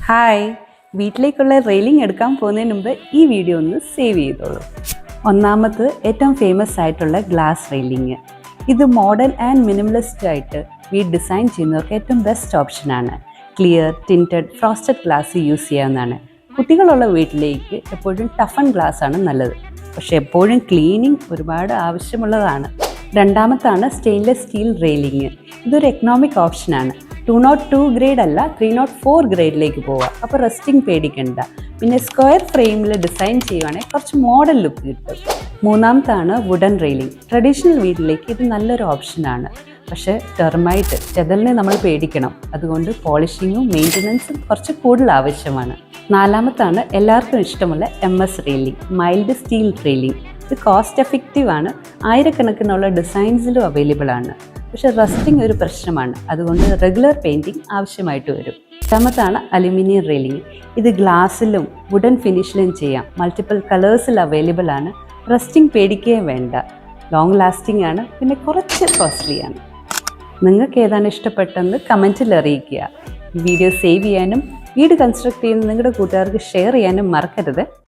Hi, വീട്ടിലേക്കുള്ള railing എടുക്കാൻ പോകുന്നതിന് മുമ്പ് ഈ വീഡിയോ ഒന്ന് സേവ് ചെയ്തോളൂ. ഒന്നാമത് ഏറ്റവും ഫേമസ് ആയിട്ടുള്ള ഗ്ലാസ് റെയിലിംഗ്. ഇത് മോഡേൺ ആൻഡ് മിനിമലിസ്റ്റ് ആയിട്ട് വീട് ഡിസൈൻ ചെയ്യുന്നവർക്ക് ഏറ്റവും ബെസ്റ്റ് ഓപ്ഷനാണ്. Clear, tinted, frosted glass use ചെയ്യാവുന്നതാണ്. കുട്ടികളുള്ള വീട്ടിലേക്ക് എപ്പോഴും ടഫൺ ഗ്ലാസ് ആണ് നല്ലത്, പക്ഷേ എപ്പോഴും ക്ലീനിങ് ഒരുപാട് ആവശ്യമുള്ളതാണ്. രണ്ടാമത്താണ് സ്റ്റെയിൻലെസ് സ്റ്റീൽ റെയിലിംഗ്. ഇതൊരു എക്കണോമിക് ഓപ്ഷനാണ്. 202 ഗ്രേഡ് അല്ല 304 ഗ്രേഡിലേക്ക് പോവുക, അപ്പോൾ റസ്റ്റിംഗ് പേടിക്കണ്ട. പിന്നെ സ്ക്വയർ ഫ്രെയിമിൽ ഡിസൈൻ ചെയ്യുവാണെങ്കിൽ കുറച്ച് മോഡൽ ലുക്ക് കിട്ടും. മൂന്നാമത്താണ് വുഡൻ റെയിലിംഗ്. ട്രഡീഷണൽ വീട്ടിലേക്ക് ഇത് നല്ലൊരു ഓപ്ഷനാണ്, പക്ഷേ ടെർമൈറ്റ്, ചെതലിനെ നമ്മൾ പേടിക്കണം. അതുകൊണ്ട് പോളിഷിങ്ങും മെയിൻ്റനൻസും കുറച്ച് കൂടുതൽ ആവശ്യമാണ്. നാലാമത്താണ് എല്ലാവർക്കും ഇഷ്ടമുള്ള MS railing, mild steel railing. ഇത് കോസ്റ്റ് എഫക്റ്റീവ് ആണ്, ആയിരക്കണക്കിനുള്ള ഡിസൈൻസിലും അവൈലബിൾ ആണ്. പക്ഷെ റസ്റ്റിംഗ് ഒരു പ്രശ്നമാണ്, അതുകൊണ്ട് റെഗുലർ പെയിൻറ്റിങ് ആവശ്യമായിട്ട് വരും. രണ്ടാമത്താണ് അലുമിനിയം റെയിലിംഗ്. ഇത് ഗ്ലാസ്സിലും വുഡൻ ഫിനിഷിലും ചെയ്യാം. മൾട്ടിപ്പിൾ കളേഴ്സിൽ അവൈലബിൾ ആണ്. റസ്റ്റിംഗ് പേടിക്കുകയും വേണ്ട. ലോങ് ലാസ്റ്റിംഗ് ആണ്, പിന്നെ കുറച്ച് കോസ്റ്റ്ലിയാണ്. നിങ്ങൾക്ക് ഏതാണ് ഇഷ്ടപ്പെട്ടെന്ന് കമൻറ്റിൽ അറിയിക്കുക. വീഡിയോ സേവ് ചെയ്യാനും വീട് കൺസ്ട്രക്ട് ചെയ്യുന്ന നിങ്ങളുടെ കൂട്ടുകാർക്ക് ഷെയർ ചെയ്യാനും മറക്കരുത്.